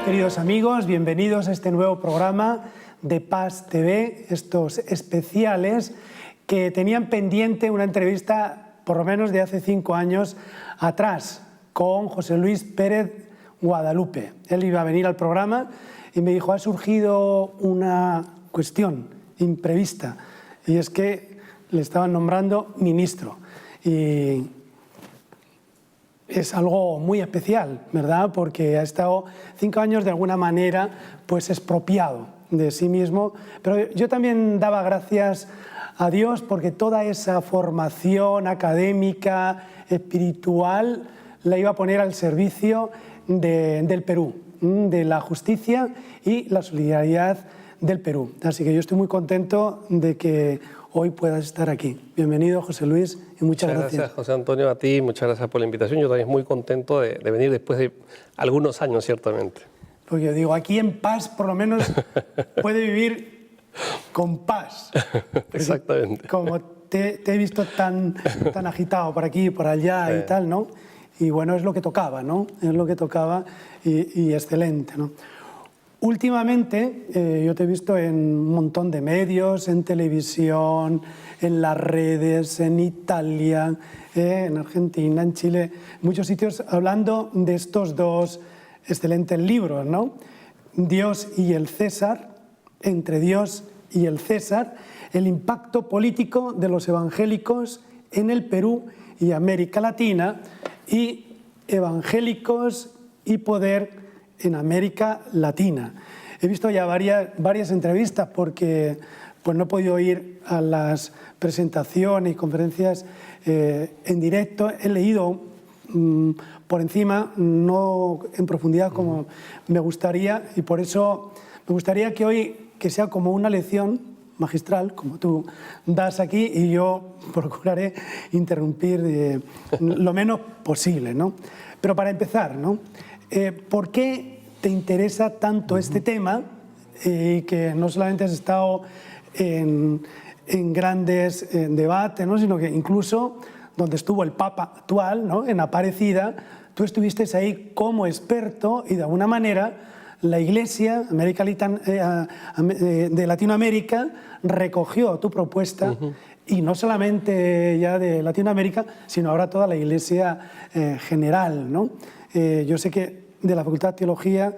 queridos amigos, bienvenidos a este nuevo programa de Paz TV, estos especiales que tenían pendiente una entrevista por lo menos de hace 5 años atrás con José Luis Pérez Guadalupe. Él iba a venir al programa y me dijo, ha surgido una cuestión imprevista y es que le estaban nombrando ministro y es algo muy especial, ¿verdad? Porque ha estado 5 años de alguna manera pues expropiado de sí mismo, pero yo también daba gracias a Dios porque toda esa formación académica, espiritual, la iba a poner al servicio del Perú, de la justicia y la solidaridad del Perú. Así que yo estoy muy contento de que hoy puedas estar aquí. Bienvenido, José Luis, y muchas gracias. Gracias, José Antonio, a ti, muchas gracias por la invitación. Yo también muy contento de venir después de algunos años, ciertamente. Porque yo digo, aquí en paz por lo menos puede vivir con paz. Exactamente. Como te he visto tan agitado por aquí, por allá y tal, ¿no? Y bueno, es lo que tocaba, ¿no? Es lo que tocaba y excelente, ¿no? Últimamente yo te he visto en un montón de medios, en televisión, en las redes, en Italia, en Argentina, en Chile, muchos sitios hablando de estos dos excelentes libros, ¿no? Dios y el César, entre Dios y el César, el impacto político de los evangélicos en el Perú y América Latina y evangélicos y poder en América Latina. He visto ya varias entrevistas porque pues no he podido ir a las presentaciones y conferencias en directo. He leído por encima, no en profundidad como me gustaría, y por eso me gustaría que hoy que sea como una lección magistral, como tú das aquí, y yo procuraré interrumpir lo menos posible, ¿no? Pero para empezar, ¿no? ¿Por qué te interesa tanto este tema y que no solamente has estado en grandes debates, ¿no? Sino que incluso donde estuvo el Papa actual, ¿no? En Aparecida, tú estuviste ahí como experto y de alguna manera la Iglesia de Latinoamérica recogió tu propuesta y no solamente ya de Latinoamérica, sino ahora toda la Iglesia general, ¿no? Yo sé que de la Facultad de Teología,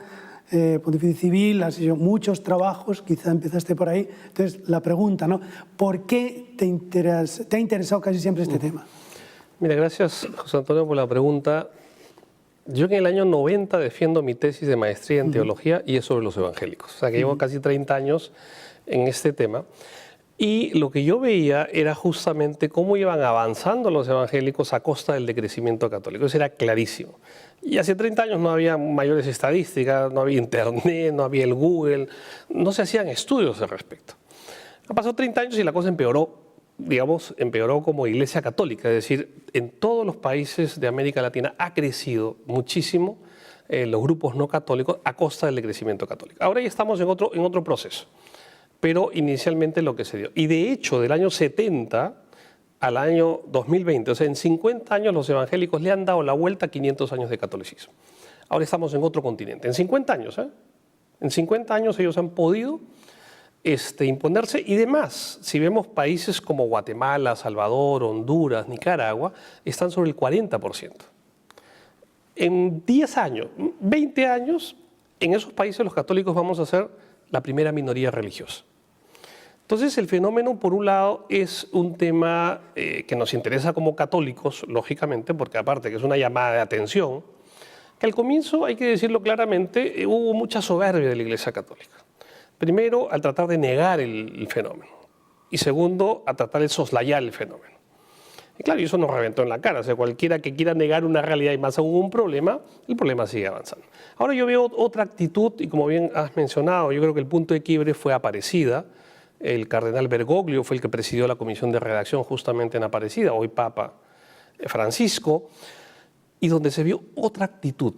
Pontificia Civil, has hecho muchos trabajos, quizá empezaste por ahí. Entonces, la pregunta, ¿no? ¿Por qué te ha interesado casi siempre este tema? Mira, gracias, José Antonio, por la pregunta. Yo en el año 90 defiendo mi tesis de maestría en teología y es sobre los evangélicos. O sea, que llevo casi 30 años en este tema. Y lo que yo veía era justamente cómo iban avanzando los evangélicos a costa del decrecimiento católico. Eso era clarísimo. Y hace 30 años no había mayores estadísticas, no había internet, no había el Google, no se hacían estudios al respecto. Han pasado 30 años y la cosa empeoró, digamos, empeoró como Iglesia Católica. Es decir, en todos los países de América Latina ha crecido muchísimo los grupos no católicos a costa del decrecimiento católico. Ahora ya estamos en otro proceso. Pero inicialmente lo que se dio. Y de hecho, del año 70 al año 2020, o sea, en 50 años los evangélicos le han dado la vuelta a 500 años de catolicismo. Ahora estamos en otro continente. En 50 años, En 50 años ellos han podido imponerse y demás. Si vemos países como Guatemala, Salvador, Honduras, Nicaragua, están sobre el 40%. En 10 años, 20 años, en esos países los católicos vamos a ser la primera minoría religiosa. Entonces el fenómeno, por un lado, es un tema que nos interesa como católicos, lógicamente, porque aparte que es una llamada de atención, que al comienzo, hay que decirlo claramente, hubo mucha soberbia de la Iglesia Católica. Primero, al tratar de negar el fenómeno. Y segundo, a tratar de soslayar el fenómeno. Y claro, eso nos reventó en la cara. O sea, cualquiera que quiera negar una realidad y más aún un problema, el problema sigue avanzando. Ahora yo veo otra actitud, y como bien has mencionado, yo creo que el punto de quiebre fue Aparecida. El cardenal Bergoglio fue el que presidió la comisión de redacción justamente en Aparecida, hoy Papa Francisco, y donde se vio otra actitud.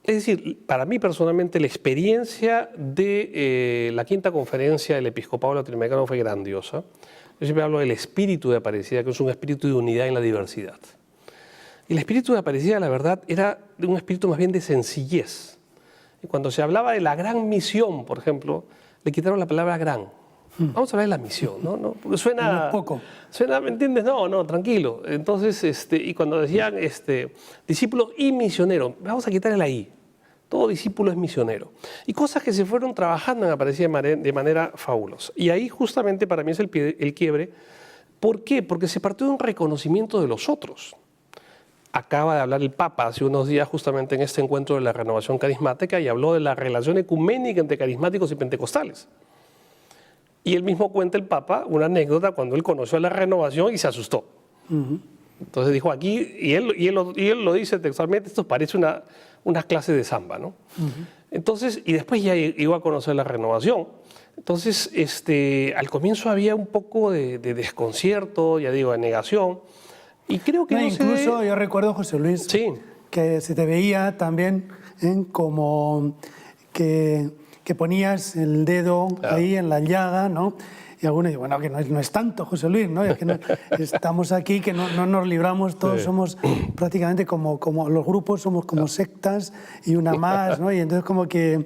Es decir, para mí personalmente la experiencia de la quinta conferencia del Episcopado Latinoamericano fue grandiosa. Yo siempre hablo del espíritu de Aparecida, que es un espíritu de unidad en la diversidad. Y el espíritu de Aparecida, la verdad, era un espíritu más bien de sencillez. Y cuando se hablaba de la gran misión, por ejemplo, le quitaron la palabra gran. Vamos a hablar de la misión, ¿no? ¿No? Porque suena... poco. Suena, ¿me entiendes? No, no, tranquilo. Entonces, y cuando decían discípulos y misioneros, vamos a quitarle la I. Todo discípulo es misionero. Y cosas que se fueron trabajando me parecía de manera fabulosa. Y ahí justamente para mí es el quiebre. ¿Por qué? Porque se partió de un reconocimiento de los otros. Acaba de hablar el Papa hace unos días justamente en este encuentro de la renovación carismática y habló de la relación ecuménica entre carismáticos y pentecostales. Y él mismo cuenta el Papa una anécdota cuando él conoció la renovación y se asustó. Entonces dijo aquí, y él lo dice textualmente, esto parece una clase de samba, ¿no? Entonces, y después ya iba a conocer la renovación. Entonces, al comienzo había un poco de desconcierto, ya digo, de negación. Y creo que incluso yo recuerdo, José Luis, sí, que se te veía también como que ponías el dedo ahí en la llaga, ¿no? Y algunos dicen, bueno, que no es tanto, José Luis, ¿no? Es que estamos aquí, que no nos libramos, todos somos prácticamente como los grupos, somos como sectas y una más, ¿no? Y entonces como que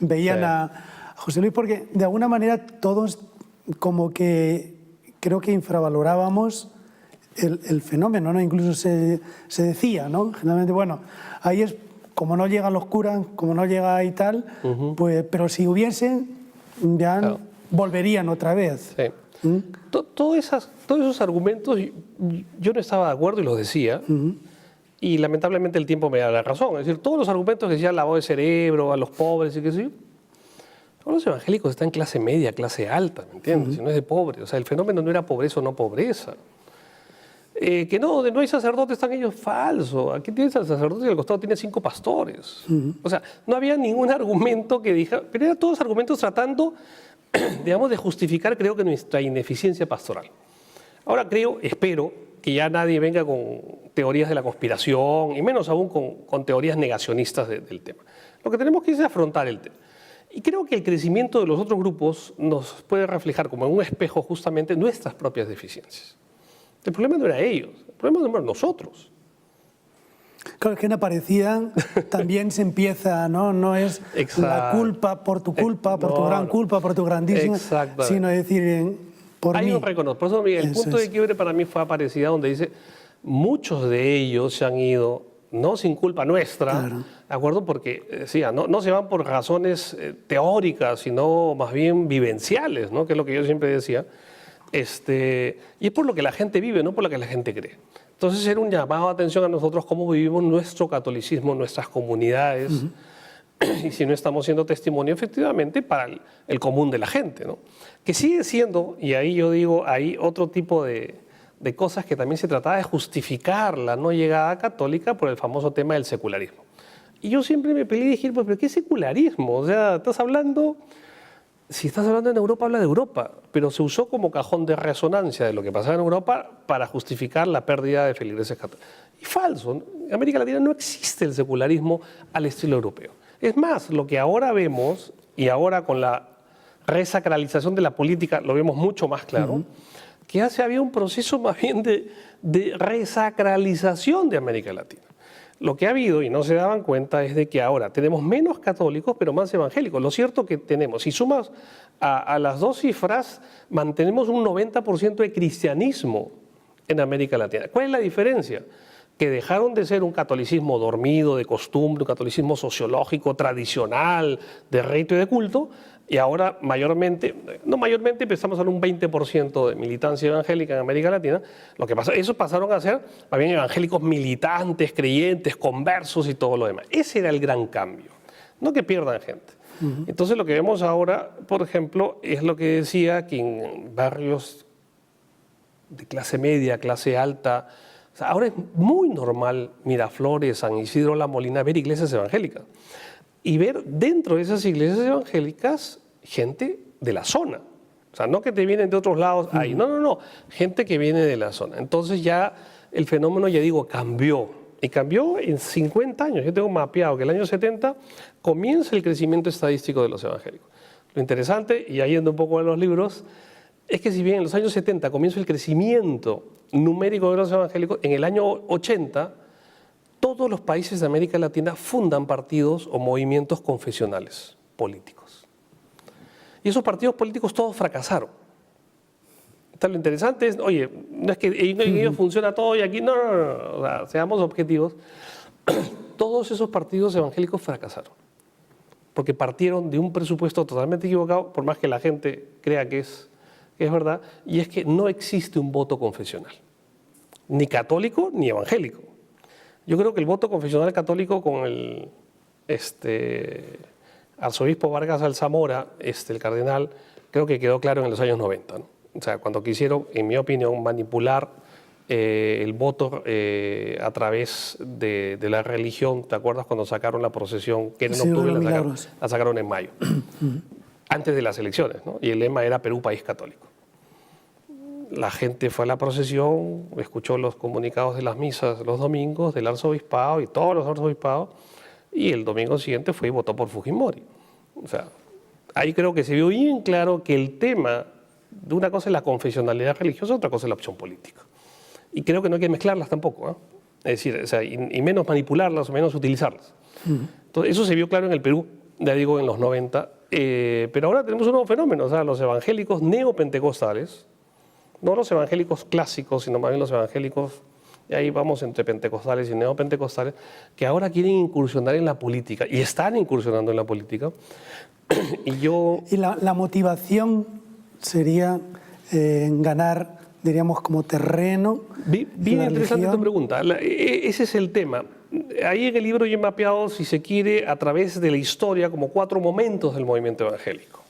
veían a José Luis, porque de alguna manera todos como que creo que infravalorábamos el fenómeno, ¿no? Incluso se decía, ¿no? Generalmente, bueno, ahí es como no llegan los curas, como no llega y tal, pues, pero si hubiesen, ya volverían otra vez. Sí. Todos esos argumentos yo no estaba de acuerdo y los decía, y lamentablemente el tiempo me da la razón. Es decir, todos los argumentos que decían lavado de cerebro, a los pobres y qué sé yo, todos los evangélicos están en clase media, clase alta, ¿me entiendes? Si no es de pobres. O sea, el fenómeno no era pobreza o no pobreza. Que no hay sacerdotes, están ellos, falso. Aquí tienes al sacerdote y al costado tiene 5 pastores. O sea, no había ningún argumento que dijera, pero eran todos argumentos tratando, digamos, de justificar, creo que nuestra ineficiencia pastoral. Ahora espero que ya nadie venga con teorías de la conspiración, y menos aún con teorías negacionistas del tema. Lo que tenemos que hacer es afrontar el tema. Y creo que el crecimiento de los otros grupos nos puede reflejar como en un espejo justamente nuestras propias deficiencias. El problema no era ellos, el problema no era nosotros. Claro, es que en Aparecida también se empieza, ¿no? No es la culpa por tu culpa, por tu gran culpa, por tu grandísima, sino decir por mí. Hay un reconocimiento. Por eso, Miguel, el punto de quiebre para mí fue Aparecida, donde dice, muchos de ellos se han ido, no sin culpa nuestra, ¿de acuerdo? Porque decía, no se van por razones teóricas, sino más bien vivenciales, ¿no? Que es lo que yo siempre decía. Y es por lo que la gente vive, no por lo que la gente cree. Entonces era un llamado de atención a nosotros cómo vivimos nuestro catolicismo, nuestras comunidades, y si no estamos siendo testimonio efectivamente para el común de la gente, ¿no? Que sigue siendo, y ahí yo digo, hay otro tipo de cosas que también se trataba de justificar la no llegada católica por el famoso tema del secularismo. Y yo siempre me peleé y dije, pues, ¿pero qué secularismo? O sea, estás hablando... Si estás hablando en Europa, habla de Europa, pero se usó como cajón de resonancia de lo que pasaba en Europa para justificar la pérdida de feligreses católicos. Y falso, en América Latina no existe el secularismo al estilo europeo. Es más, lo que ahora vemos, y ahora con la resacralización de la política lo vemos mucho más claro, que había un proceso más bien de resacralización de América Latina. Lo que ha habido, y no se daban cuenta, es de que ahora tenemos menos católicos, pero más evangélicos. Lo cierto que tenemos, si sumas a las dos cifras, mantenemos un 90% de cristianismo en América Latina. ¿Cuál es la diferencia? Que dejaron de ser un catolicismo dormido, de costumbre, un catolicismo sociológico, tradicional, de rito y de culto, y ahora mayormente, no mayormente, empezamos a un 20% de militancia evangélica en América Latina. Lo que pasa, esos pasaron a ser más bien evangélicos militantes, creyentes, conversos y todo lo demás. Ese era el gran cambio, no que pierdan gente. Entonces lo que vemos ahora, por ejemplo, es lo que decía que en barrios de clase media, clase alta, o sea, ahora es muy normal Miraflores, San Isidro, La Molina, ver iglesias evangélicas. Y ver dentro de esas iglesias evangélicas gente de la zona. O sea, no que te vienen de otros lados ahí. No. Gente que viene de la zona. Entonces ya el fenómeno, ya digo, cambió. Y cambió en 50 años. Yo tengo mapeado que el año 70 comienza el crecimiento estadístico de los evangélicos. Lo interesante, y ahí yendo un poco a los libros, es que si bien en los años 70 comienza el crecimiento numérico de los evangélicos, en el año 80 todos los países de América Latina fundan partidos o movimientos confesionales políticos. Y esos partidos políticos todos fracasaron. Entonces, lo interesante es, oye, no es que en ellos funciona todo y aquí no. O sea, seamos objetivos. Todos esos partidos evangélicos fracasaron. Porque partieron de un presupuesto totalmente equivocado, por más que la gente crea que es verdad, y es que no existe un voto confesional, ni católico ni evangélico. Yo creo que el voto confesional católico con el arzobispo Vargas Alzamora, el cardenal, creo que quedó claro en los años 90, ¿no? O sea, cuando quisieron, en mi opinión, manipular el voto a través de la religión. ¿Te acuerdas cuando sacaron la procesión? Que era en octubre, la sacaron en mayo, antes de las elecciones, ¿no? Y el lema era Perú, país católico. La gente fue a la procesión, escuchó los comunicados de las misas los domingos del arzobispado y todos los arzobispado, y el domingo siguiente fue y votó por Fujimori. O sea, ahí creo que se vio bien claro que el tema de una cosa es la confesionalidad religiosa, otra cosa es la opción política. Y creo que no hay que mezclarlas tampoco, ¿eh? Es decir, o sea, y menos manipularlas o menos utilizarlas. Entonces, eso se vio claro en el Perú, ya digo, en los 90. Pero ahora tenemos un nuevo fenómeno, o sea, los evangélicos neopentecostales, no los evangélicos clásicos, sino más bien los evangélicos, y ahí vamos entre pentecostales y neopentecostales, que ahora quieren incursionar en la política, y están incursionando en la política. Y la motivación sería ganar, diríamos, como terreno. Bien interesante tu pregunta. Ese es el tema. Ahí en el libro yo he mapeado, si se quiere, a través de la historia, como 4 momentos del movimiento evangélico.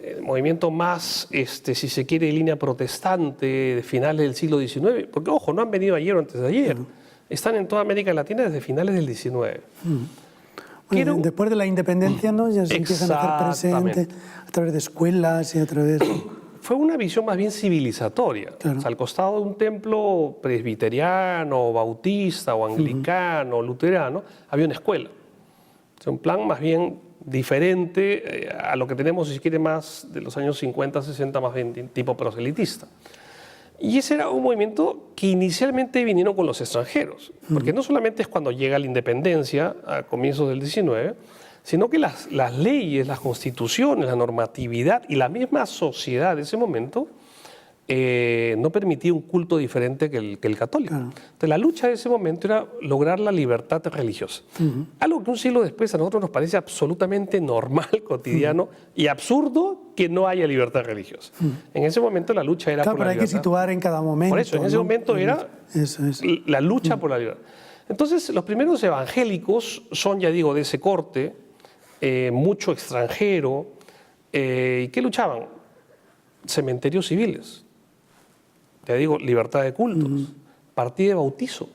El movimiento más, si se quiere, de línea protestante, de finales del siglo XIX, porque, ojo, no han venido ayer o antes de ayer. Están en toda América Latina desde finales del XIX. Bueno, después de la independencia, ¿no? Ya se empiezan a hacer presentes a través de escuelas y a través... Fue una visión más bien civilizatoria. Claro. O sea, al costado de un templo presbiteriano, bautista o anglicano, luterano, había una escuela. O sea, un plan más bien diferente a lo que tenemos, si se quiere, más de los años 50, 60, más bien tipo proselitista. Y ese era un movimiento que inicialmente vinieron con los extranjeros, porque no solamente es cuando llega la independencia a comienzos del 19, sino que las leyes, las constituciones, la normatividad y la misma sociedad de ese momento no permitía un culto diferente que el católico. Claro. Entonces, la lucha de ese momento era lograr la libertad religiosa. Algo que un siglo después a nosotros nos parece absolutamente normal, cotidiano y absurdo que no haya libertad religiosa. En ese momento la lucha era por la libertad. Pero hay que situar en cada momento. Por eso, en ese momento era la lucha por la libertad. Entonces, los primeros evangélicos son, ya digo, de ese corte, mucho extranjero. ¿Y qué luchaban? Cementerios civiles. Ya digo, libertad de cultos, partida de bautizo,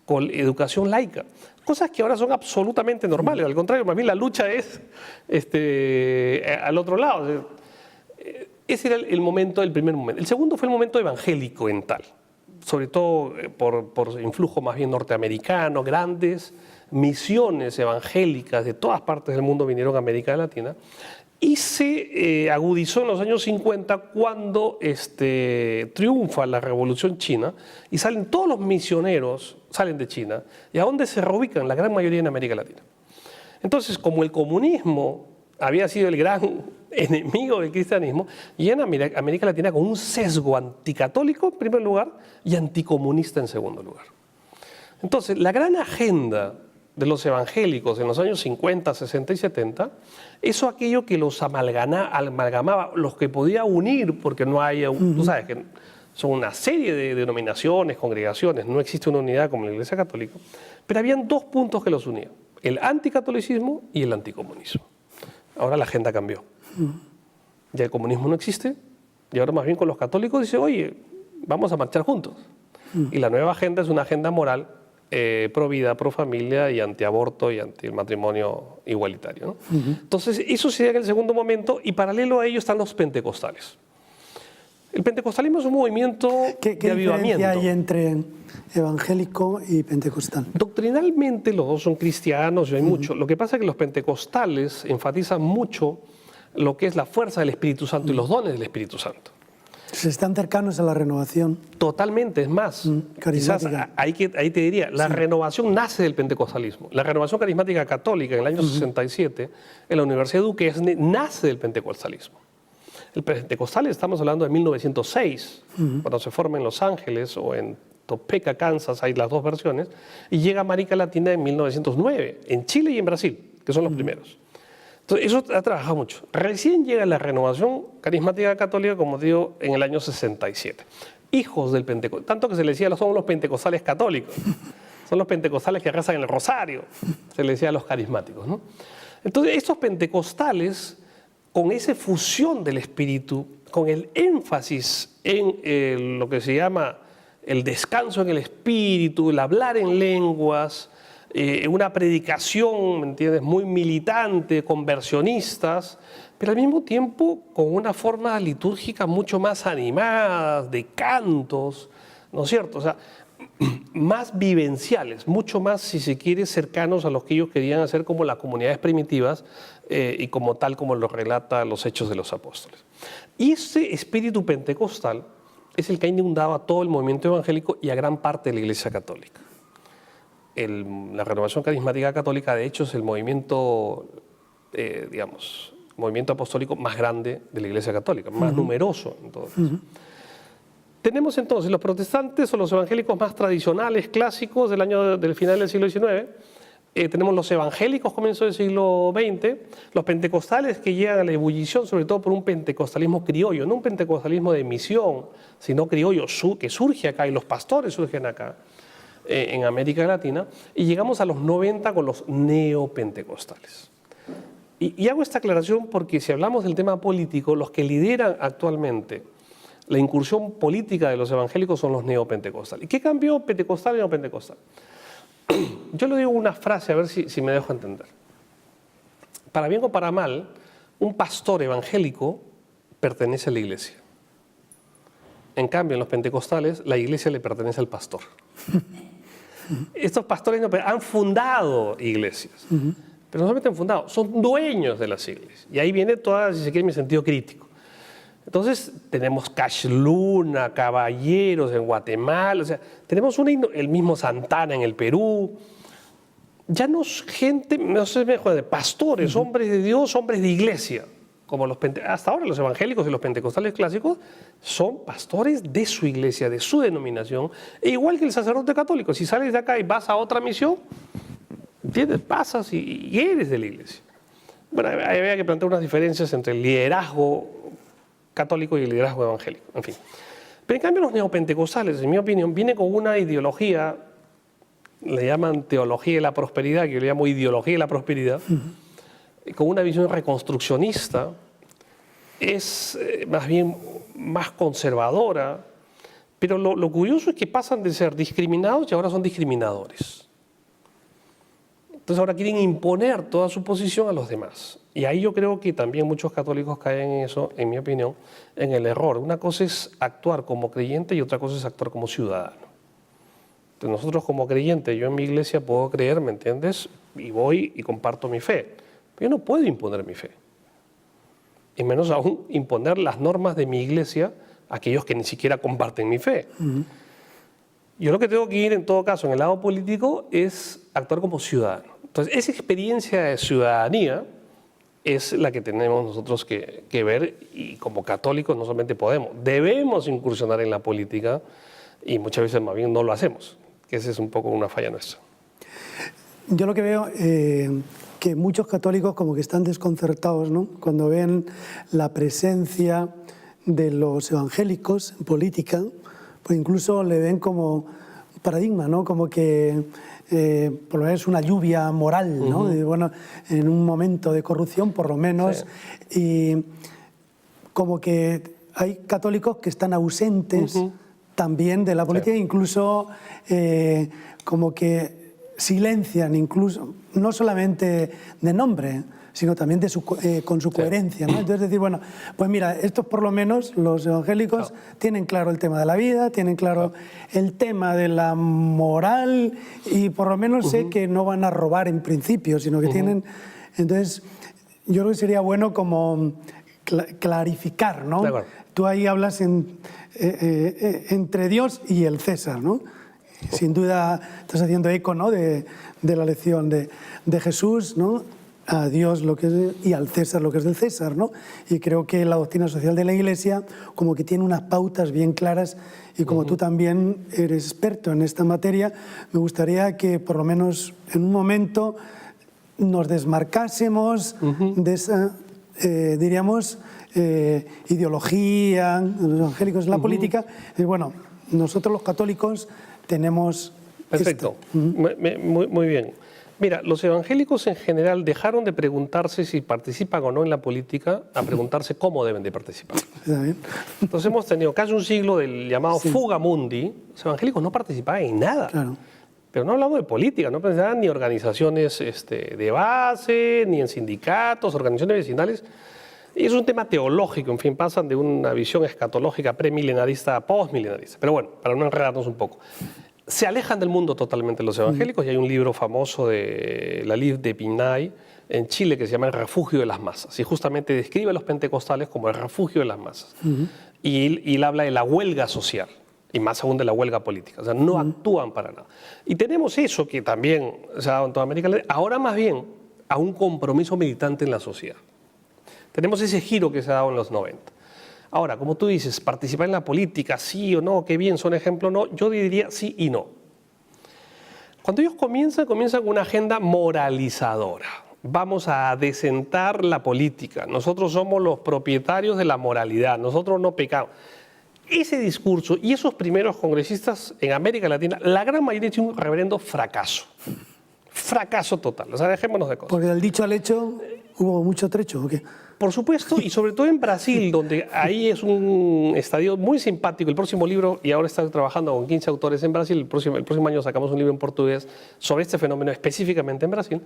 con educación laica. Cosas que ahora son absolutamente normales. Al contrario, más bien la lucha es al otro lado. Ese era el momento, el primer momento. El segundo fue el momento evangélico en tal, sobre todo por influjo más bien norteamericano, grandes misiones evangélicas de todas partes del mundo vinieron a América Latina. Y se agudizó en los años 50 cuando triunfa la Revolución China y salen todos los misioneros, salen de China. ¿Y a dónde se reubican? La gran mayoría en América Latina. Entonces, como el comunismo había sido el gran enemigo del cristianismo, y en América Latina con un sesgo anticatólico en primer lugar y anticomunista en segundo lugar. Entonces, la gran agenda de los evangélicos en los años 50, 60 y 70, eso aquello que los amalgamaba, los que podía unir, porque no hay, tú sabes que son una serie de denominaciones, congregaciones, no existe una unidad como la Iglesia Católica, pero habían 2 puntos que los unían, el anticatolicismo y el anticomunismo. Ahora la agenda cambió. Ya el comunismo no existe, y ahora más bien con los católicos dice, oye, vamos a marchar juntos. Y la nueva agenda es una agenda moral pro vida, pro familia y antiaborto y anti el matrimonio igualitario, ¿no? Entonces, eso sería en el segundo momento, y paralelo a ello están los pentecostales. El pentecostalismo es un movimiento de avivamiento. ¿Qué diferencia hay entre evangélico y pentecostal? Doctrinalmente los dos son cristianos y hay mucho. Lo que pasa es que los pentecostales enfatizan mucho lo que es la fuerza del Espíritu Santo y los dones del Espíritu Santo. Se están cercanos a la renovación. Totalmente, es más, quizás ahí te diría, la renovación nace del pentecostalismo. La renovación carismática católica en el año 67, en la Universidad de Duque, nace del pentecostalismo. El pentecostal, estamos hablando de 1906, cuando se forma en Los Ángeles o en Topeka, Kansas, hay las dos versiones, y llega a América Latina en 1909, en Chile y en Brasil, que son los primeros. Entonces, eso ha trabajado mucho. Recién llega la renovación carismática católica, como digo, en el año 67. Hijos del pentecostal, tanto que se le decía, somos los pentecostales católicos, son los pentecostales que rezan en el rosario, se le decía a los carismáticos, ¿no? Entonces, estos pentecostales, con esa fusión del espíritu, con el énfasis en lo que se llama el descanso en el espíritu, el hablar en lenguas, una predicación, ¿me entiendes?, muy militante, conversionistas, pero al mismo tiempo con una forma litúrgica mucho más animada, de cantos, ¿no es cierto? O sea, más vivenciales, mucho más, si se quiere, cercanos a los que ellos querían hacer como las comunidades primitivas y como tal como lo relata los Hechos de los Apóstoles. Y ese espíritu pentecostal es el que ha inundado a todo el movimiento evangélico y a gran parte de la Iglesia Católica. La renovación carismática católica, de hecho, es el movimiento, movimiento apostólico más grande de la Iglesia Católica, más numeroso en todo caso. Tenemos entonces los protestantes o los evangélicos más tradicionales, clásicos del final del siglo XIX. Tenemos los evangélicos, comienzo del siglo XX, los pentecostales que llegan a la ebullición, sobre todo por un pentecostalismo criollo, no un pentecostalismo de misión, sino criollo, que surge acá, y los pastores surgen acá, en América Latina, y llegamos a los 90 con los neopentecostales. Y hago esta aclaración porque si hablamos del tema político, los que lideran actualmente la incursión política de los evangélicos son los neopentecostales. ¿Y qué cambió pentecostal y neopentecostal? Yo le digo una frase, a ver si me dejo entender. Para bien o para mal, un pastor evangélico pertenece a la iglesia. En cambio, en los pentecostales, la iglesia le pertenece al pastor. Estos pastores han fundado iglesias, pero no solamente han fundado, son dueños de las iglesias. Y ahí viene toda, si se quiere, mi sentido crítico. Entonces, tenemos Cash Luna, Caballeros en Guatemala, o sea, tenemos el mismo Santana en el Perú. Ya no es gente, no sé, mejor, de pastores, hombres de Dios, hombres de iglesia. Como hasta ahora los evangélicos y los pentecostales clásicos son pastores de su iglesia, de su denominación, e igual que el sacerdote católico. Si sales de acá y vas a otra misión, ¿entiendes? Pasas y eres de la iglesia. Bueno, había que plantear unas diferencias entre el liderazgo católico y el liderazgo evangélico, en fin. Pero en cambio los neopentecostales, en mi opinión, vienen con una ideología, le llaman teología de la prosperidad, que yo le llamo ideología de la prosperidad, con una visión reconstruccionista, es más bien más conservadora, pero lo curioso es que pasan de ser discriminados y ahora son discriminadores. Entonces ahora quieren imponer toda su posición a los demás. Y ahí yo creo que también muchos católicos caen en eso, en mi opinión, en el error. Una cosa es actuar como creyente y otra cosa es actuar como ciudadano. Entonces nosotros como creyentes, yo en mi iglesia puedo creer, ¿me entiendes? Y voy y comparto mi fe. Pero yo no puedo imponer mi fe. Y menos aún imponer las normas de mi iglesia a aquellos que ni siquiera comparten mi fe. Yo lo que tengo que ir en todo caso en el lado político es actuar como ciudadano. Entonces esa experiencia de ciudadanía es la que tenemos nosotros que ver, y como católicos no solamente debemos incursionar en la política, y muchas veces más bien no lo hacemos, que esa es un poco una falla nuestra. Yo lo que veo que muchos católicos como que están desconcertados, ¿no?, cuando ven la presencia de los evangélicos en política, pues incluso le ven como un paradigma, ¿no?, como que por lo menos una lluvia moral, ¿no? Y bueno, en un momento de corrupción, por lo menos, y como que hay católicos que están ausentes también de la política, incluso como que silencian, incluso, no solamente de nombre, sino también con su coherencia, ¿no? Entonces decir, bueno, pues mira, estos por lo menos, los evangélicos, tienen claro el tema de la vida, tienen claro el tema de la moral, y por lo menos sé que no van a robar en principio, sino que tienen... Entonces, yo creo que sería bueno como clarificar, ¿no? De acuerdo. Tú ahí hablas entre Dios y el César, ¿no? Sin duda estás haciendo eco, ¿no? de la lección de Jesús, ¿no? A Dios lo que es y al César lo que es del César, ¿no? Y creo que la doctrina social de la Iglesia como que tiene unas pautas bien claras y como tú también eres experto en esta materia, me gustaría que por lo menos en un momento nos desmarcásemos de esa, diríamos, ideología de los evangélicos en la política. Bueno, nosotros los católicos tenemos... Perfecto, muy bien. Mira, los evangélicos en general dejaron de preguntarse si participan o no en la política a preguntarse cómo deben de participar. ¿Está bien? Entonces hemos tenido casi un siglo del llamado fuga mundi. Los evangélicos no participaban en nada. Claro. Pero no hablamos de política, no participaban ni organizaciones de base, ni en sindicatos, organizaciones vecinales. Y es un tema teológico, en fin, pasan de una visión escatológica premilenarista a postmilenarista. Pero bueno, para no enredarnos un poco. Se alejan del mundo totalmente los evangélicos y hay un libro famoso de la Liv de Pinay en Chile que se llama El refugio de las masas y justamente describe a los pentecostales como el refugio de las masas. Y él habla de la huelga social y más aún de la huelga política, o sea, no actúan para nada. Y tenemos eso que también se ha dado en toda América Latina, ahora más bien a un compromiso militante en la sociedad. Tenemos ese giro que se ha dado en los 90. Ahora, como tú dices, participar en la política, sí o no, qué bien, son ejemplo o no, yo diría sí y no. Cuando ellos comienzan con una agenda moralizadora. Vamos a adecentar la política, nosotros somos los propietarios de la moralidad, nosotros no pecamos. Ese discurso y esos primeros congresistas en América Latina, la gran mayoría tiene un reverendo fracaso. Fracaso total, o sea, dejémonos de cosas. Porque del dicho al hecho hubo mucho trecho, ¿o qué? Por supuesto, y sobre todo en Brasil, donde ahí es un estadio muy simpático. El próximo libro, y ahora estoy trabajando con 15 autores en Brasil, el próximo año sacamos un libro en portugués sobre este fenómeno específicamente en Brasil.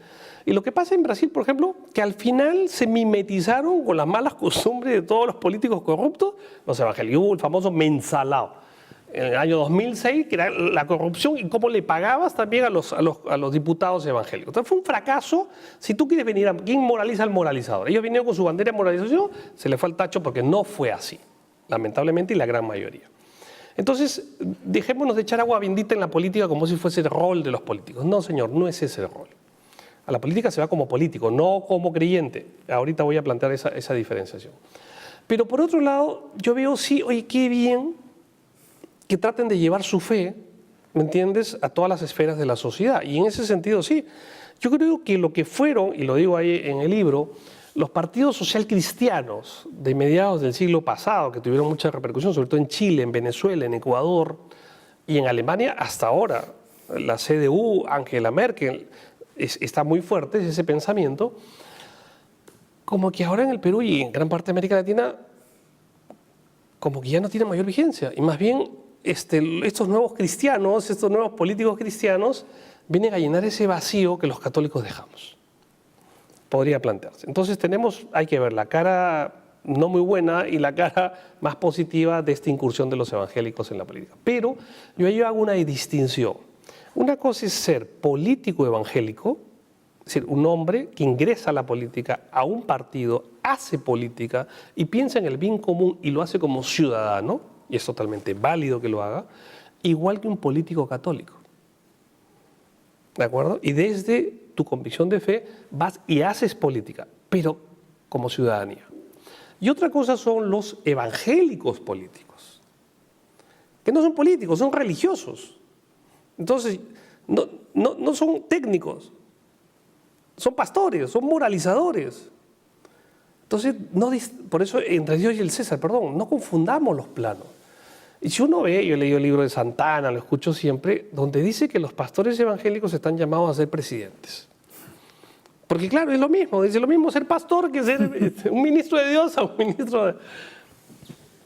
Y lo que pasa en Brasil, por ejemplo, que al final se mimetizaron con las malas costumbres de todos los políticos corruptos, los evangélicos, hubo el famoso mensalao. En el año 2006, que era la corrupción y cómo le pagabas también a los diputados evangélicos. Entonces fue un fracaso. Si tú quieres venir ¿quién moraliza al moralizador? Ellos vinieron con su bandera de moralización, se le fue al tacho porque no fue así, lamentablemente, y la gran mayoría. Entonces, dejémonos de echar agua bendita en la política como si fuese el rol de los políticos. No, señor, no es ese el rol. A la política se va como político, no como creyente. Ahorita voy a plantear esa diferenciación. Pero por otro lado, yo veo, sí, oye, qué bien que traten de llevar su fe, ¿me entiendes?, a todas las esferas de la sociedad. Y en ese sentido, sí. Yo creo que lo que fueron, y lo digo ahí en el libro, los partidos social cristianos de mediados del siglo pasado, que tuvieron mucha repercusión, sobre todo en Chile, en Venezuela, en Ecuador y en Alemania, hasta ahora, la CDU, Angela Merkel, está muy fuerte ese pensamiento, como que ahora en el Perú y en gran parte de América Latina, como que ya no tiene mayor vigencia, y más bien estos nuevos cristianos, estos nuevos políticos cristianos, vienen a llenar ese vacío que los católicos dejamos. Podría plantearse. Entonces hay que ver la cara no muy buena y la cara más positiva de esta incursión de los evangélicos en la política. Pero yo ahí hago una distinción. Una cosa es ser político evangélico, es decir, un hombre que ingresa a la política, a un partido, hace política y piensa en el bien común y lo hace como ciudadano, y es totalmente válido que lo haga, igual que un político católico. ¿De acuerdo? Y desde tu convicción de fe vas y haces política, pero como ciudadanía. Y otra cosa son los evangélicos políticos, que no son políticos, son religiosos. Entonces, no son técnicos, son pastores, son moralizadores. Entonces, por eso entre Dios y el César, no confundamos los planos. Y si uno ve, yo he leído el libro de Santana, lo escucho siempre, donde dice que los pastores evangélicos están llamados a ser presidentes. Porque claro, es lo mismo, dice lo mismo ser pastor que ser un ministro de Dios a un ministro de...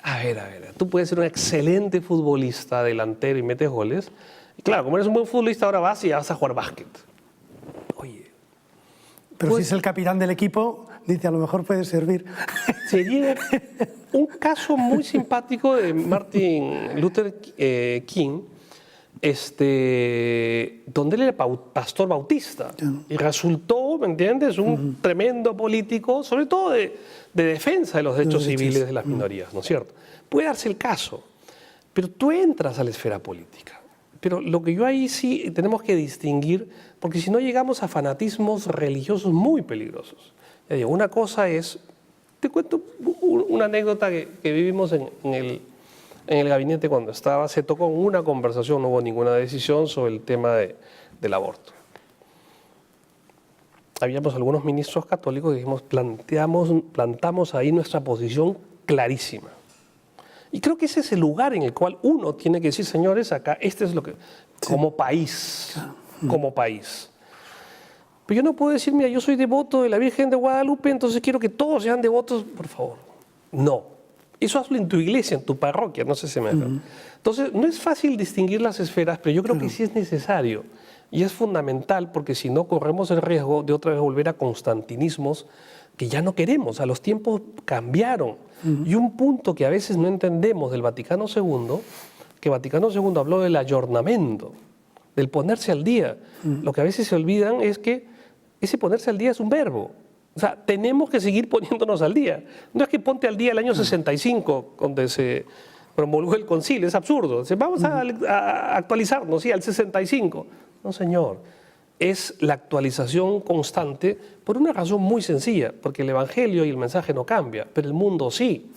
A ver, tú puedes ser un excelente futbolista, delantero y metes goles. Y claro, como eres un buen futbolista, ahora vas y vas a jugar básquet. Oye. Pero si es el capitán del equipo, dice, a lo mejor puede servir. Sería un caso muy simpático de Martin Luther King, donde él era pastor bautista y resultó ¿me entiendes? Un tremendo político, sobre todo de defensa de los derechos civiles de las minorías, ¿no es cierto? Puede darse el caso, pero tú entras a la esfera política. Pero lo que yo ahí sí tenemos que distinguir, porque si no llegamos a fanatismos religiosos muy peligrosos. Ya digo, una cosa es, te cuento una anécdota que vivimos en el gabinete cuando estaba, se tocó una conversación, no hubo ninguna decisión sobre el tema del aborto. Habíamos algunos ministros católicos que dijimos, plantamos ahí nuestra posición clarísima. Y creo que ese es el lugar en el cual uno tiene que decir, señores, acá, este es lo que, como país, como país. Pero yo no puedo decir, mira, yo soy devoto de la Virgen de Guadalupe, entonces quiero que todos sean devotos, por favor. No. Eso hazlo en tu iglesia, en tu parroquia, no sé si me entiendes. Entonces, no es fácil distinguir las esferas, pero yo creo que sí es necesario. Y es fundamental, porque si no corremos el riesgo de otra vez volver a constantinismos que ya no queremos. A los tiempos cambiaron. Y un punto que a veces no entendemos del Vaticano II, que Vaticano II habló del ayornamiento, del ponerse al día. Lo que a veces se olvidan es que ese ponerse al día es un verbo. O sea, tenemos que seguir poniéndonos al día. No es que ponte al día el año 65, donde se promulgó el concilio, es absurdo. Vamos a actualizarnos, sí, al 65. No, señor. Es la actualización constante por una razón muy sencilla, porque el Evangelio y el mensaje no cambia, pero el mundo sí.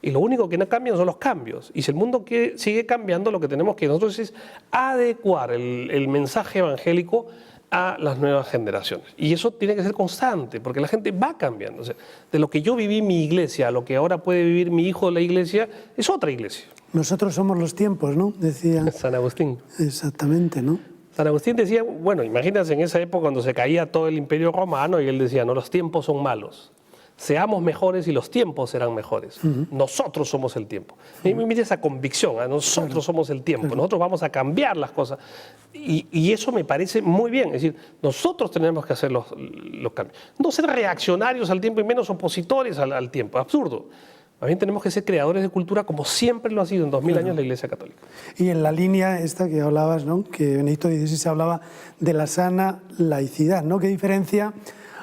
Y lo único que no cambian son los cambios. Y si el mundo sigue cambiando, lo que tenemos que nosotros es adecuar el mensaje evangélico a las nuevas generaciones. Y eso tiene que ser constante, porque la gente va cambiando. O sea, de lo que yo viví en mi iglesia a lo que ahora puede vivir mi hijo de la iglesia, es otra iglesia. Nosotros somos los tiempos, ¿no? Decía San Agustín. Exactamente, ¿no? San Agustín decía, bueno, imagínense en esa época cuando se caía todo el imperio romano y él decía, no, los tiempos son malos. Seamos mejores y los tiempos serán mejores. Nosotros somos el tiempo. Mira esa convicción, ¿eh? Nosotros somos el tiempo, nosotros vamos a cambiar las cosas. Y eso me parece muy bien, es decir, nosotros tenemos que hacer los cambios. No ser reaccionarios al tiempo y menos opositores al tiempo, absurdo. Más bien tenemos que ser creadores de cultura como siempre lo ha sido en 2000 años la Iglesia Católica. Y en la línea esta que hablabas, ¿no? Que Benedicto XVI hablaba de la sana laicidad, ¿no? ¿Qué diferencia,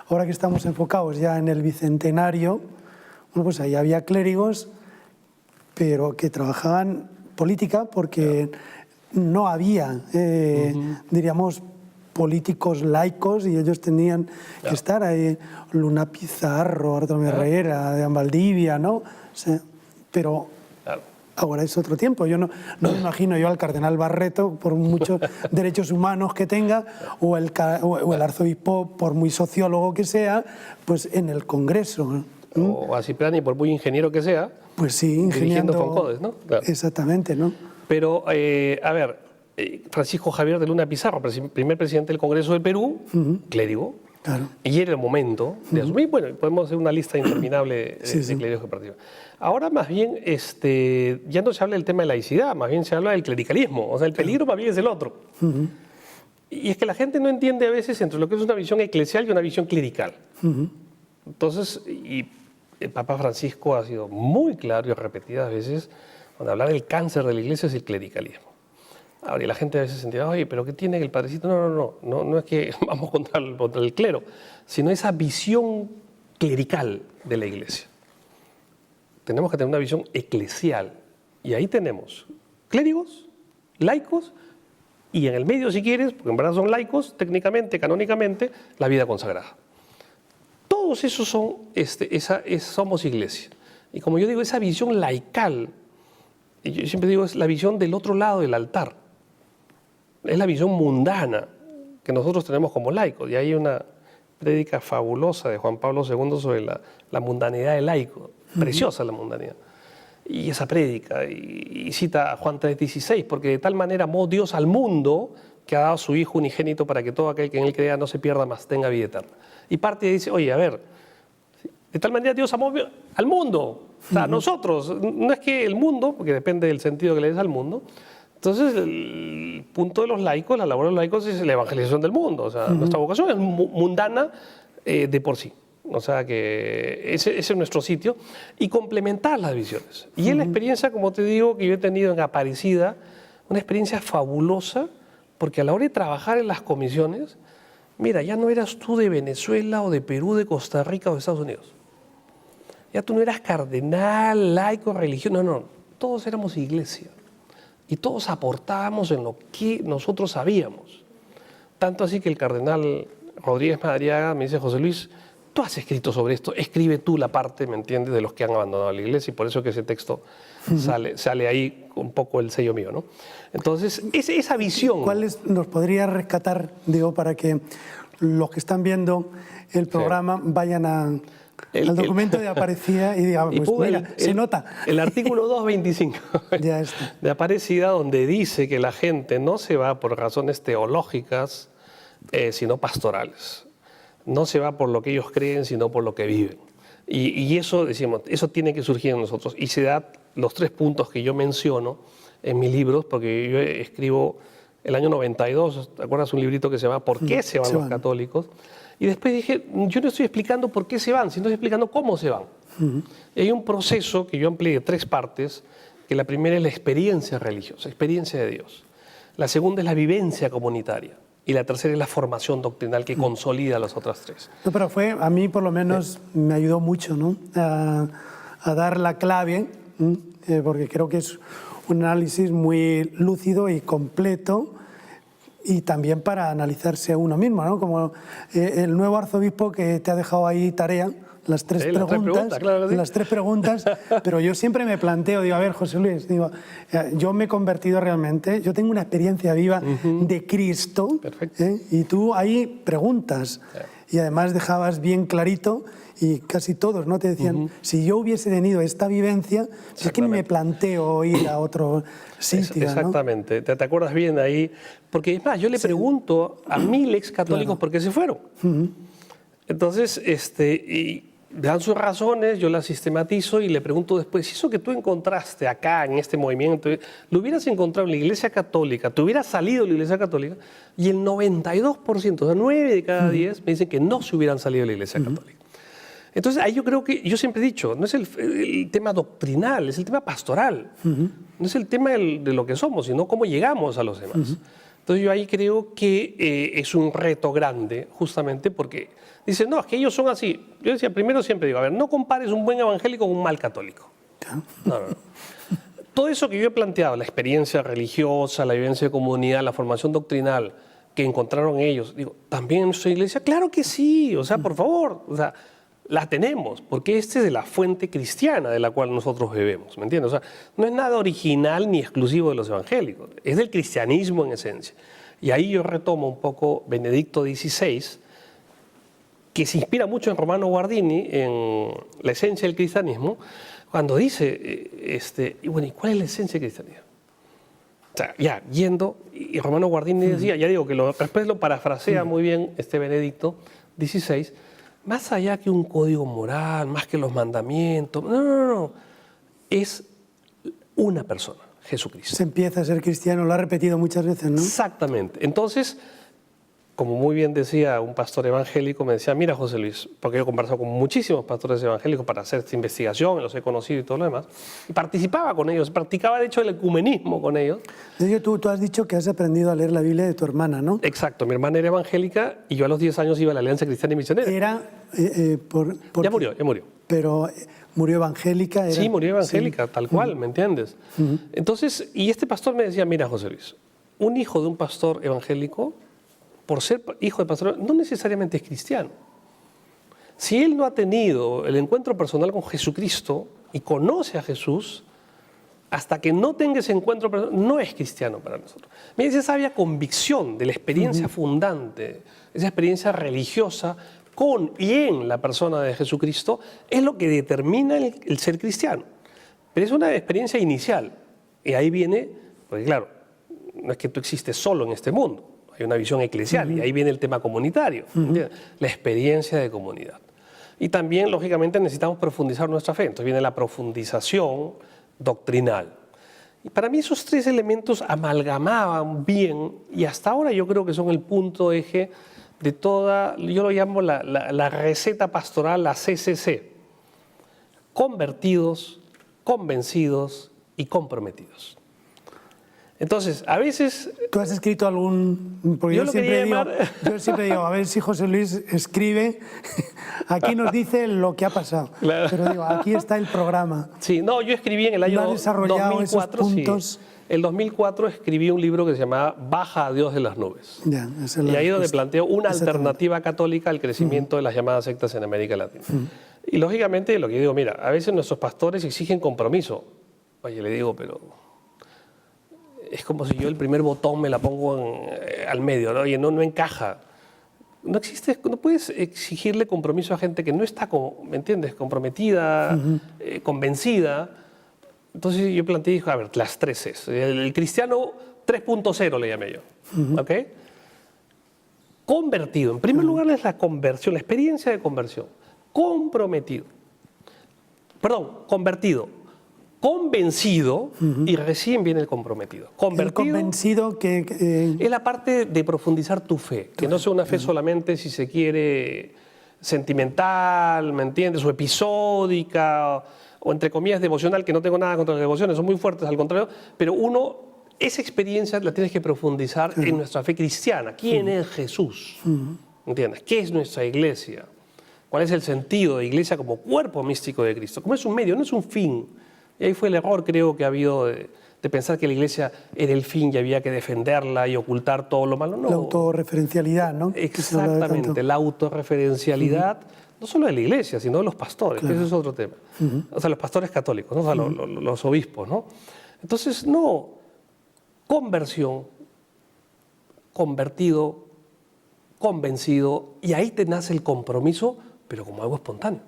ahora que estamos enfocados ya en el bicentenario, bueno, pues ahí había clérigos, pero que trabajaban política porque no había, diríamos, políticos laicos y ellos tenían que estar ahí, Luna Pizarro, Arturo Herrera, de Valdivia, ¿no? O sea, pero ahora es otro tiempo. Yo no me imagino yo al cardenal Barreto, por muchos derechos humanos que tenga, o el arzobispo, por muy sociólogo que sea, pues en el Congreso. O a Cipriani, por muy ingeniero que sea, pues sí, ingeniando Foncodes, ¿no? Claro. Exactamente, ¿no? Pero, a ver, Francisco Javier de Luna Pizarro, primer presidente del Congreso del Perú, clérigo, claro. Y era el momento de asumir. Bueno, podemos hacer una lista interminable de clérigos que participan. Ahora más bien ya no se habla del tema de laicidad, más bien se habla del clericalismo. O sea, el peligro más bien es el otro. Y es que la gente no entiende a veces entre lo que es una visión eclesial y una visión clerical. Entonces, y el Papa Francisco ha sido muy claro y repetidas veces cuando habla del cáncer de la iglesia es el clericalismo. Ahora, y la gente a veces sentía, oye, pero ¿qué tiene el padrecito? No es que vamos contra el clero, sino esa visión clerical de la iglesia. Tenemos que tener una visión eclesial. Y ahí tenemos clérigos, laicos, y en el medio, si quieres, porque en verdad son laicos, técnicamente, canónicamente, la vida consagrada. Todos esos somos iglesia. Y como yo digo, esa visión laical, y yo siempre digo, es la visión del otro lado del altar. Es la visión mundana que nosotros tenemos como laicos. Y hay una prédica fabulosa de Juan Pablo II sobre la mundanidad del laico. Preciosa la mundanidad. Y esa prédica, y cita a Juan 3:16, porque de tal manera amó Dios al mundo que ha dado a su Hijo unigénito para que todo aquel que en él crea no se pierda, mas tenga vida eterna. Y parte y dice, oye, a ver, de tal manera Dios amó al mundo, o sea, a nosotros. No es que el mundo, porque depende del sentido que le des al mundo. Entonces, el punto de los laicos, la labor de los laicos es la evangelización del mundo. O sea, nuestra vocación es mundana de por sí. O sea, que ese es nuestro sitio. Y complementar las visiones. Y es la experiencia, como te digo, que yo he tenido en Aparecida, una experiencia fabulosa, porque a la hora de trabajar en las comisiones, mira, ya no eras tú de Venezuela o de Perú, de Costa Rica o de Estados Unidos. Ya tú no eras cardenal, laico, religioso, no, todos éramos iglesia. Y todos aportábamos en lo que nosotros sabíamos. Tanto así que el cardenal Rodríguez Madariaga me dice, José Luis, tú has escrito sobre esto, escribe tú la parte, ¿me entiendes?, de los que han abandonado la iglesia, y por eso que ese texto sale ahí un poco el sello mío, ¿no? Entonces, esa visión... ¿Cuáles nos podría rescatar, digo, para que los que están viendo el programa vayan al documento de Aparecida y digan, pues mira, se nota. El artículo 225 ya está. de Aparecida, donde dice que la gente no se va por razones teológicas, sino pastorales. No se va por lo que ellos creen, sino por lo que viven. Y eso, decimos, eso tiene que surgir en nosotros. Y se da los 3 puntos que yo menciono en mis libros, porque yo escribo el año 92, ¿te acuerdas? Un librito que se llama ¿Por qué se van los católicos? Y después dije, yo no estoy explicando por qué se van, sino estoy explicando cómo se van. Y hay un proceso que yo amplié de 3 partes, que la primera es la experiencia religiosa, experiencia de Dios. La segunda es la vivencia comunitaria. Y la tercera es la formación doctrinal que consolida las otras 3. No, pero a mí por lo menos me ayudó mucho, ¿no?, a dar la clave, porque creo que es un análisis muy lúcido y completo, y también para analizarse a uno mismo, ¿no? Como el nuevo arzobispo que te ha dejado ahí tarea, las 3 preguntas, claro que sí. las 3 preguntas, pero yo siempre me planteo, digo, a ver, José Luis, digo, yo me he convertido realmente, yo tengo una experiencia viva de Cristo, y tú ahí preguntas, y además dejabas bien clarito, y casi todos, ¿no?, te decían, si yo hubiese tenido esta vivencia, es que ni me planteo ir a otro sitio, exactamente, ¿no? ¿Te acuerdas bien ahí? Porque es más, yo le pregunto a 1000 ex católicos por qué se fueron. Entonces, y dan sus razones, yo las sistematizo y le pregunto después, si eso que tú encontraste acá en este movimiento, lo hubieras encontrado en la Iglesia Católica, te hubieras salido de la Iglesia Católica, y el 92%, o sea, 9 de cada 10 me dicen que no se hubieran salido de la Iglesia Católica. Entonces, ahí yo creo que, yo siempre he dicho, no es el tema doctrinal, es el tema pastoral. No es el tema de lo que somos, sino cómo llegamos a los demás. Entonces, yo ahí creo que es un reto grande, justamente porque dicen, no, es que ellos son así. Yo decía, primero siempre digo, a ver, no compares un buen evangélico con un mal católico. No. Todo eso que yo he planteado, la experiencia religiosa, la vivencia de comunidad, la formación doctrinal que encontraron ellos, digo, ¿también en nuestra iglesia? Claro que sí, o sea, por favor, o sea, la tenemos, porque esta es de la fuente cristiana de la cual nosotros bebemos, ¿me entiendes? O sea, no es nada original ni exclusivo de los evangélicos, es del cristianismo en esencia. Y ahí yo retomo un poco Benedicto XVI, que se inspira mucho en Romano Guardini, en la esencia del cristianismo, cuando dice, y bueno, ¿y cuál es la esencia del cristianismo? O sea, ya, yendo, y Romano Guardini decía, ya digo que después lo parafrasea muy bien Benedicto XVI, más allá que un código moral, más que los mandamientos, no, es una persona, Jesucristo. Se empieza a ser cristiano, lo ha repetido muchas veces, ¿no? Exactamente. Entonces, como muy bien decía un pastor evangélico, me decía, mira José Luis, porque yo he conversado con muchísimos pastores evangélicos para hacer esta investigación, los he conocido y todo lo demás, y participaba con ellos, practicaba de hecho el ecumenismo con ellos. Tú has dicho que has aprendido a leer la Biblia de tu hermana, ¿no? Exacto, mi hermana era evangélica y yo a los 10 años iba a la Alianza Cristiana y Misionera. Ya murió. Pero murió evangélica. Sí, murió evangélica, tal cual, ¿me entiendes? Entonces, y este pastor me decía, mira José Luis, un hijo de un pastor evangélico, por ser hijo de pastor, no necesariamente es cristiano. Si él no ha tenido el encuentro personal con Jesucristo y conoce a Jesús, hasta que no tenga ese encuentro personal, no es cristiano para nosotros. Mira, esa sabia convicción de la experiencia fundante, esa experiencia religiosa con y en la persona de Jesucristo, es lo que determina el ser cristiano. Pero es una experiencia inicial. Y ahí viene, porque claro, no es que tú existes solo en este mundo. Hay una visión eclesial y ahí viene el tema comunitario, la experiencia de comunidad. Y también, lógicamente, necesitamos profundizar nuestra fe. Entonces viene la profundización doctrinal. Y para mí esos 3 elementos amalgamaban bien y hasta ahora yo creo que son el punto eje de toda, yo lo llamo la receta pastoral, la CCC. Convertidos, convencidos y comprometidos. Entonces, a veces... ¿Tú has escrito algún...? Porque yo siempre digo, a ver si José Luis escribe, aquí nos dice lo que ha pasado. Claro. Pero digo, aquí está el programa. Sí, no, yo escribí en el año 2004, puntos. Sí. El 2004 escribí un libro que se llamaba Baja a Dios de las nubes. Ya, y ahí donde planteo una alternativa católica al crecimiento de las llamadas sectas en América Latina. Y lógicamente lo que yo digo, mira, a veces nuestros pastores exigen compromiso. Oye, le digo, pero es como si yo el primer botón me la pongo al medio, ¿no? Oye, no encaja. No existe, no puedes exigirle compromiso a gente que no está, ¿me entiendes?, comprometida, convencida. Entonces yo planteé, dije, a ver, las 3 Cs. El cristiano 3.0 le llamé yo. ¿Ok? Convertido. En primer lugar es la conversión, la experiencia de conversión. Comprometido. Perdón, convertido. Convencido y recién viene el comprometido. Convertido, el convencido que... es la parte de profundizar tu fe, que no sea una fe solamente, si se quiere, sentimental, ¿me entiendes? O episódica, o entre comillas devocional, que no tengo nada contra las devociones, son muy fuertes, al contrario, pero esa experiencia la tienes que profundizar en nuestra fe cristiana. ¿Quién es Jesús? ¿Entiendes? ¿Qué es nuestra iglesia? ¿Cuál es el sentido de iglesia como cuerpo místico de Cristo? Como es un medio, no es un fin. Y ahí fue el error, creo, que ha habido de pensar que la iglesia era el fin y había que defenderla y ocultar todo lo malo. No. La autorreferencialidad, ¿no? Exactamente, la autorreferencialidad, no solo de la iglesia, sino de los pastores, que ese es otro tema. O sea, los pastores católicos, ¿no? O sea, los obispos, ¿no? Entonces, no, conversión, convertido, convencido, y ahí te nace el compromiso, pero como algo espontáneo.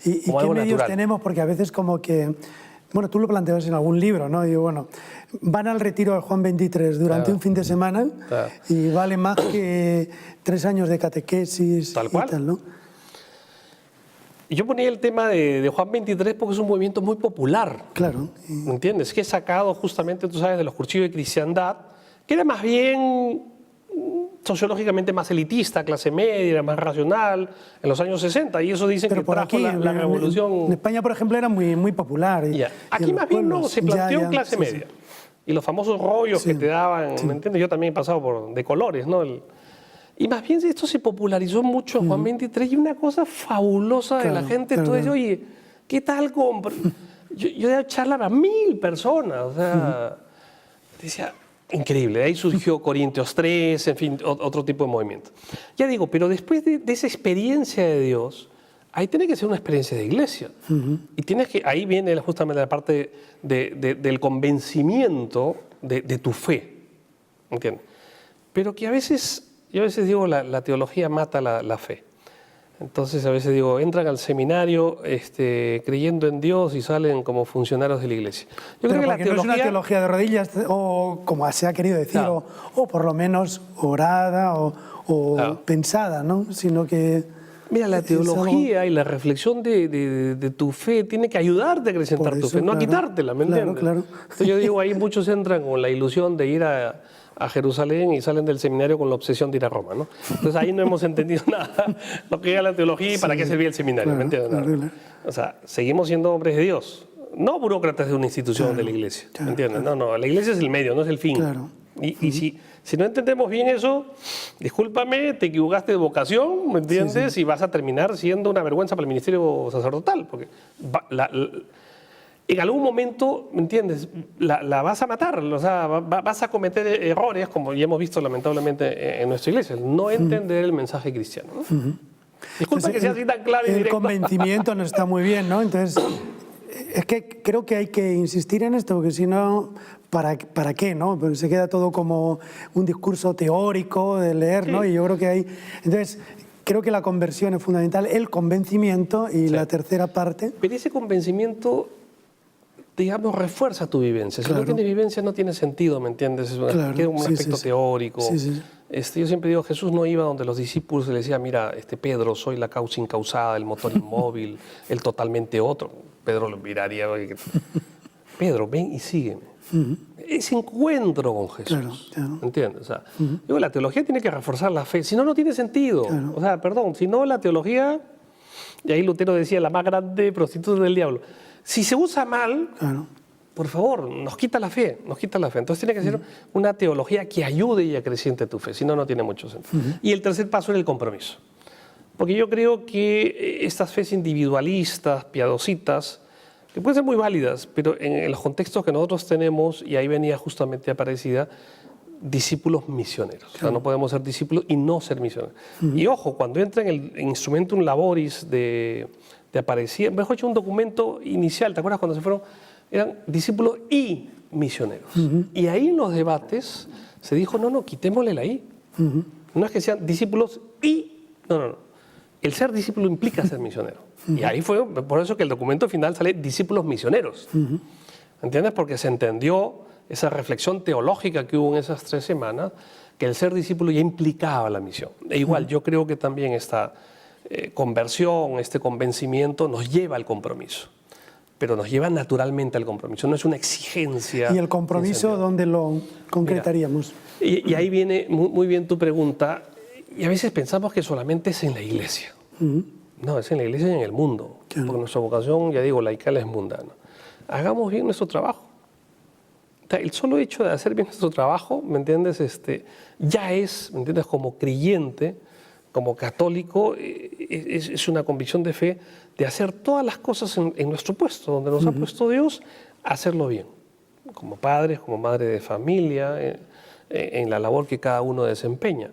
¿Y qué medios natural tenemos? Porque a veces como que... Bueno, tú lo planteas en algún libro, ¿no? Digo, bueno, van al retiro de Juan 23 durante un fin de semana y vale más que 3 años de catequesis tal cual. Y tal, ¿no? Y yo ponía el tema de Juan 23 porque es un movimiento muy popular. Claro. ¿Me entiendes? Que es sacado justamente, tú sabes, de los cursillos de cristiandad, que era más bien sociológicamente más elitista, clase media, era más racional, en los años 60, y eso dicen que trajo la revolución. En España, por ejemplo, era muy popular. Aquí más bien no, se planteó clase media. Sí. Y los famosos rollos que te daban, ¿me entiendes? Yo también he pasado de colores, ¿no? Y más bien esto se popularizó mucho en Juan 23 y una cosa fabulosa de la gente. Entonces, oye, ¿qué tal? Yo de charlar a 1000 personas, o sea, decía... Increíble, de ahí surgió Corintios 3, en fin, otro tipo de movimiento. Ya digo, pero después de esa experiencia de Dios, ahí tiene que ser una experiencia de iglesia. Y tienes que, ahí viene justamente la parte del convencimiento de tu fe, ¿entiendes? Pero que yo a veces digo, la teología mata la fe. Entonces a veces digo, entran al seminario creyendo en Dios y salen como funcionarios de la iglesia. Yo creo que la teología... no es una teología de rodillas, o como se ha querido decir, o por lo menos orada o pensada, ¿no? Sino que... Mira, la teología y la reflexión de tu fe tiene que ayudarte a acrecentar tu fe, no a quitártela, ¿me entiendes? Claro. Entonces yo digo, ahí muchos entran con la ilusión de ir a Jerusalén y salen del seminario con la obsesión de ir a Roma, ¿no? Entonces ahí no hemos entendido nada lo que era la teología y para qué servía el seminario, ¿me entiendes? Claro. O sea, seguimos siendo hombres de Dios, no burócratas de una institución de la iglesia, ¿me entiendes? No, la iglesia es el medio, no es el fin. Claro. Y si no entendemos bien eso, discúlpame, te equivocaste de vocación, ¿me entiendes? Y vas a terminar siendo una vergüenza para el ministerio sacerdotal, porque en algún momento, ¿me entiendes?, la vas a matar, o sea, vas a cometer errores, como ya hemos visto lamentablemente en nuestra iglesia, no entender el mensaje cristiano, ¿no? Disculpa que sea así tan claro y directo. El convencimiento no está muy bien, ¿no? Entonces, es que creo que hay que insistir en esto, porque si no, ¿para qué, no? Porque se queda todo como un discurso teórico de leer, ¿no? Y yo creo que hay... Entonces, creo que la conversión es fundamental, el convencimiento y la tercera parte... Pero ese convencimiento... digamos, refuerza tu vivencia. Si no tienes vivencia, no tiene sentido, ¿me entiendes? Queda un aspecto teórico. Yo siempre digo, Jesús no iba donde los discípulos y le decía, mira, Pedro, soy la causa incausada, el motor inmóvil, el totalmente otro. Pedro lo miraría, Pedro, ven y sígueme. Ese encuentro con Jesús, ¿entiendes? O sea, digo, la teología tiene que reforzar la fe, si no, no tiene sentido. O sea, perdón, si no, la teología, y ahí Lutero decía, la más grande prostituta del diablo. Si se usa mal, por favor, nos quita la fe, nos quita la fe. Entonces tiene que ser una teología que ayude y acreciente tu fe, si no, no tiene mucho sentido. Y el tercer paso era el compromiso. Porque yo creo que estas fes individualistas, piadositas, que pueden ser muy válidas, pero en los contextos que nosotros tenemos, y ahí venía justamente Aparecida, discípulos misioneros. Claro. O sea, no podemos ser discípulos y no ser misioneros. Y ojo, cuando entra en el Instrumentum Laboris de Aparecida, mejor dicho, un documento inicial, ¿te acuerdas cuando se fueron? Eran discípulos y misioneros. Y ahí en los debates se dijo, no, quitémosle la I. No es que sean discípulos y... No. El ser discípulo implica ser misionero. Y ahí fue por eso que el documento final sale discípulos misioneros. ¿Entiendes? Porque se entendió esa reflexión teológica que hubo en esas 3 semanas, que el ser discípulo ya implicaba la misión. E igual, yo creo que también esta conversión, este convencimiento nos lleva al compromiso. Pero nos lleva naturalmente al compromiso, no es una exigencia. ¿Y el compromiso dónde lo concretaríamos? Mira, y ahí viene muy bien tu pregunta, y a veces pensamos que solamente es en la iglesia. No, es en la iglesia y en el mundo, porque nuestra vocación, ya digo, laical es mundana. Hagamos bien nuestro trabajo. El solo hecho de hacer bien nuestro trabajo, ¿me entiendes? Ya es, ¿me entiendes? Como creyente, como católico, es una convicción de fe de hacer todas las cosas en nuestro puesto, donde nos ha puesto Dios, hacerlo bien. Como padres, como madre de familia, en la labor que cada uno desempeña.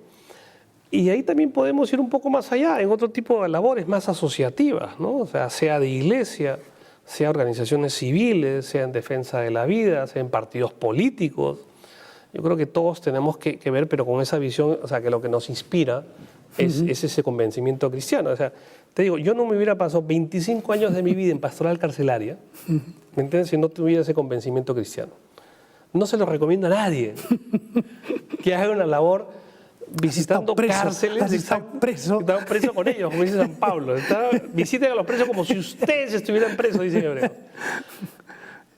Y ahí también podemos ir un poco más allá, en otro tipo de labores más asociativas, ¿no? O sea de iglesia, sea organizaciones civiles, sea en defensa de la vida, sea en partidos políticos. Yo creo que todos tenemos que ver, pero con esa visión, o sea, que lo que nos inspira es ese convencimiento cristiano. O sea, te digo, yo no me hubiera pasado 25 años de mi vida en pastoral carcelaria, ¿me entiendes? Si no tuviera ese convencimiento cristiano. No se lo recomiendo a nadie que haga una labor visitando cárceles. Has estado preso. Estaba preso con ellos, como dice San Pablo. Visiten a los presos como si ustedes estuvieran presos, dice Hebreo.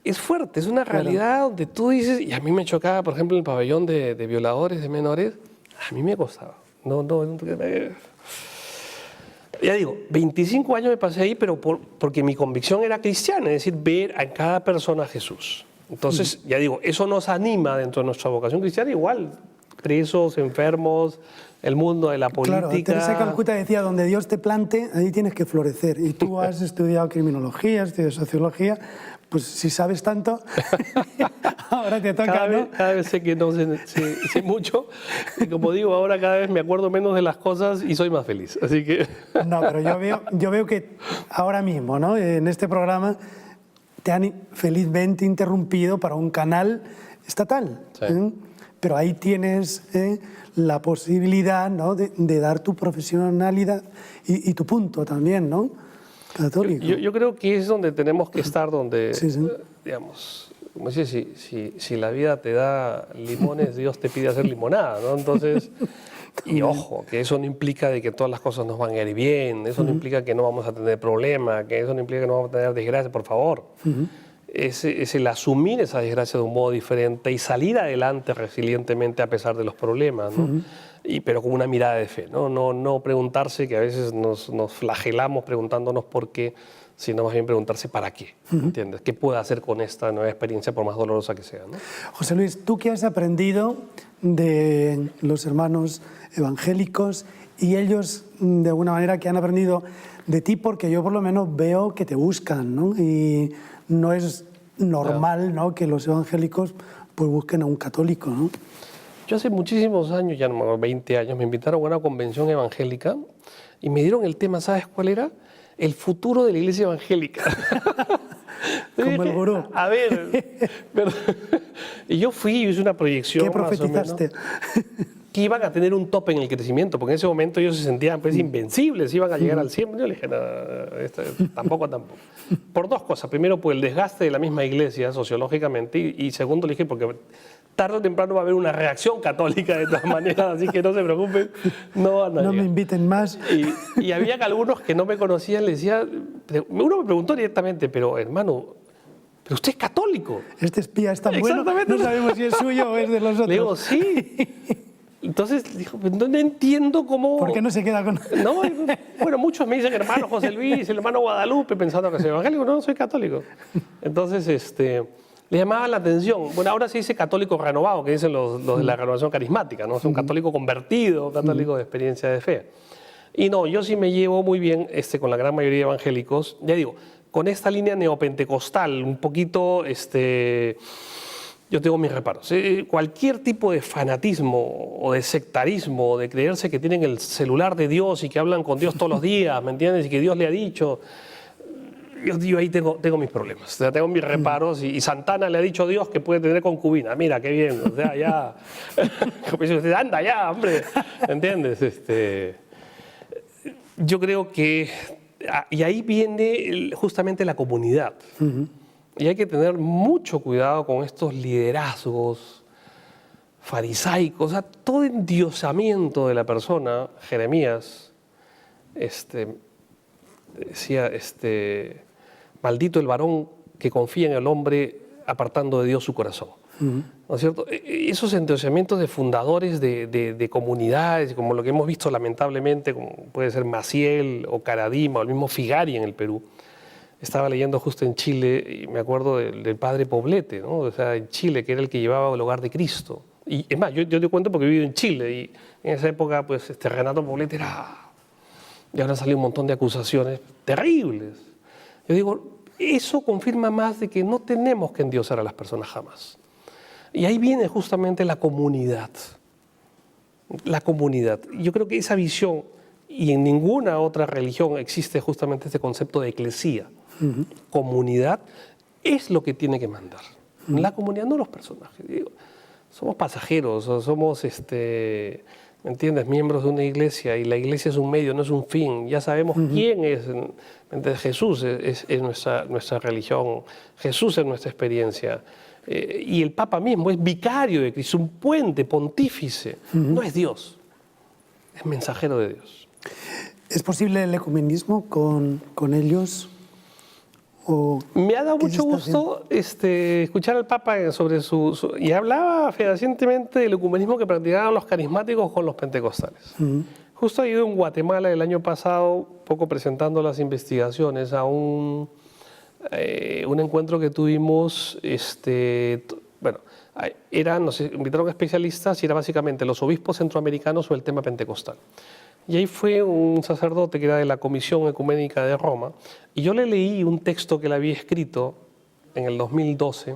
Es fuerte, es una realidad donde tú dices, y a mí me chocaba, por ejemplo, el pabellón de violadores, de menores, a mí me costaba. Ya digo, 25 años me pasé ahí, pero porque mi convicción era cristiana, es decir, ver a cada persona a Jesús. Entonces, ya digo, eso nos anima dentro de nuestra vocación cristiana, igual, presos, enfermos, el mundo de la política. Claro, Teresa de Calcuta decía, donde Dios te plante, ahí tienes que florecer. Y tú has estudiado criminología, has estudiado sociología, pues si sabes tanto, ahora te toca, cada vez sé que no sé mucho, y como digo, ahora cada vez me acuerdo menos de las cosas y soy más feliz, así que... No, pero yo veo que ahora mismo, ¿no? En este programa te han felizmente interrumpido para un canal estatal, sí. Pero ahí tienes la posibilidad, ¿no? de dar tu profesionalidad y tu punto también, ¿no? Católico. Yo creo que es donde tenemos que estar, donde, sí. digamos, como dice, si la vida te da limones, Dios te pide hacer limonada, ¿no? Entonces, y ojo, que eso no implica de que todas las cosas nos van a ir bien, eso no implica que no vamos a tener problemas, que eso no implica que no vamos a tener desgracia, por favor. Es el asumir esa desgracia de un modo diferente y salir adelante resilientemente a pesar de los problemas, ¿no? Pero con una mirada de fe, ¿no? No preguntarse, que a veces nos flagelamos preguntándonos por qué, sino más bien preguntarse para qué, ¿entiendes? ¿Qué puedo hacer con esta nueva experiencia, por más dolorosa que sea, ¿no? José Luis, ¿tú qué has aprendido de los hermanos evangélicos y ellos, de alguna manera, que han aprendido de ti? Porque yo por lo menos veo que te buscan, ¿no? Y no es normal, ¿no? Que los evangélicos pues busquen a un católico, ¿no? Yo hace muchísimos años, ya no 20 años, me invitaron a una convención evangélica y me dieron el tema, ¿sabes cuál era? El futuro de la iglesia evangélica. Como el gurú. A ver, y yo fui y hice una proyección. ¿Qué profetizaste? Más o menos, que iban a tener un tope en el crecimiento, porque en ese momento ellos se sentían pues invencibles, iban a llegar al 100. Yo le dije, no, tampoco. Por 2 cosas. Primero, por el desgaste de la misma iglesia sociológicamente, y segundo, le dije, porque tarde o temprano va a haber una reacción católica de todas maneras, así que no se preocupen, no van a llegar. No me inviten más. Y había algunos que no me conocían, le decía, uno me preguntó directamente, pero hermano, pero usted es católico. Este espía es tan bueno, no sabemos si es suyo o es de los otros. Le digo, sí. Entonces dijo, no entiendo cómo... ¿Por qué no se queda con...? No, bueno, muchos me dicen hermano José Luis, el hermano Guadalupe, pensando que soy evangélico. No, soy católico. Entonces, le llamaba la atención. Bueno, ahora se dice católico renovado, que dicen los de la renovación carismática, ¿no? Es un católico convertido, un católico de experiencia de fe. Y no, yo sí me llevo muy bien con la gran mayoría de evangélicos, ya digo, con esta línea neopentecostal, un poquito, yo tengo mis reparos. Cualquier tipo de fanatismo o de sectarismo, de creerse que tienen el celular de Dios y que hablan con Dios todos los días, ¿me entiendes? Y que Dios le ha dicho... Yo ahí tengo mis problemas, o sea, tengo mis reparos y Santana le ha dicho a Dios que puede tener concubina. Mira, qué bien, o sea, ya... Como dice usted, anda ya, hombre, ¿entiendes? Yo creo que... Y ahí viene justamente la comunidad. Y hay que tener mucho cuidado con estos liderazgos farisaicos, o sea, todo endiosamiento de la persona. Jeremías decía, maldito el varón que confía en el hombre apartando de Dios su corazón. ¿No es cierto? Esos endiosamientos de fundadores de comunidades, como lo que hemos visto lamentablemente, como puede ser Maciel o Caradima o el mismo Figari en el Perú. Estaba leyendo justo en Chile y me acuerdo del padre Poblete, ¿no? O sea, en Chile, que era el que llevaba el hogar de Cristo. Y es más, yo te cuento porque he vivido en Chile y en esa época, pues, Renato Poblete era... Y ahora salió un montón de acusaciones terribles. Yo digo, eso confirma más de que no tenemos que endiosar a las personas jamás. Y ahí viene justamente la comunidad. La comunidad. Yo creo que esa visión, y en ninguna otra religión existe justamente este concepto de eclesía. Comunidad es lo que tiene que mandar. La comunidad, no los personajes. Digo, somos pasajeros, o somos, ¿me entiendes?, miembros de una iglesia, y la iglesia es un medio, no es un fin. Ya sabemos quién es. Jesús es nuestra religión, Jesús es nuestra experiencia. Y el Papa mismo es vicario de Cristo, un puente, pontífice. No es Dios, es mensajero de Dios. ¿Es posible el ecumenismo con ellos? Me ha dado mucho gusto escuchar al Papa sobre y hablaba fehacientemente del ecumenismo que practicaban los carismáticos con los pentecostales. Justo he ido en Guatemala el año pasado, poco presentando las investigaciones, a un encuentro que tuvimos, nos invitaron especialistas y era básicamente los obispos centroamericanos sobre el tema pentecostal. Y ahí fue un sacerdote que era de la Comisión Ecuménica de Roma, y yo le leí un texto que él había escrito en el 2012,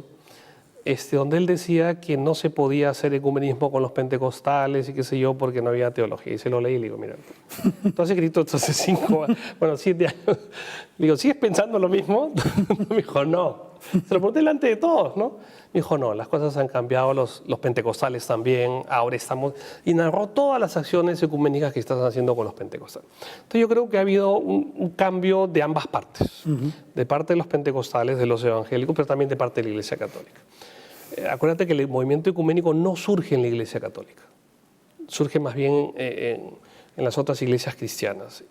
donde él decía que no se podía hacer ecumenismo con los pentecostales y qué sé yo, porque no había teología. Y se lo leí y le digo, mira, tú has escrito esto hace 7 años. Le digo, ¿sigues pensando lo mismo? Me dijo, no. Se lo pregunté delante de todos, ¿no? Me dijo, no, las cosas han cambiado, los pentecostales también, ahora estamos... Y narró todas las acciones ecuménicas que están haciendo con los pentecostales. Entonces yo creo que ha habido un cambio de ambas partes, de parte de los pentecostales, de los evangélicos, pero también de parte de la Iglesia Católica. Acuérdate que el movimiento ecuménico no surge en la Iglesia Católica, surge más bien en las otras iglesias cristianas.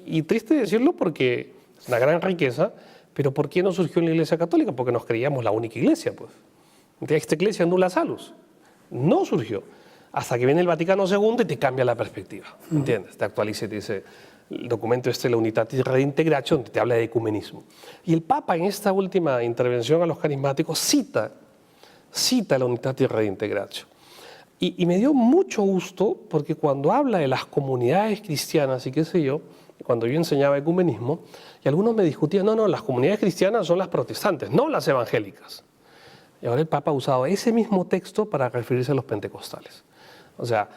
Y triste decirlo porque es una gran riqueza, pero ¿por qué no surgió en la Iglesia Católica? Porque nos creíamos la única iglesia, pues. Esta iglesia nulla salus. No surgió hasta que viene el Vaticano II y te cambia la perspectiva, ¿entiendes? Te actualiza y te dice el documento la Unitatis Redintegratio, donde te habla de ecumenismo. Y el Papa en esta última intervención a los carismáticos cita la Unitatis Redintegratio. Y me dio mucho gusto porque cuando habla de las comunidades cristianas y qué sé yo, cuando yo enseñaba ecumenismo, y algunos me discutían, no, las comunidades cristianas son las protestantes, no las evangélicas. Y ahora el Papa ha usado ese mismo texto para referirse a los pentecostales. O sea,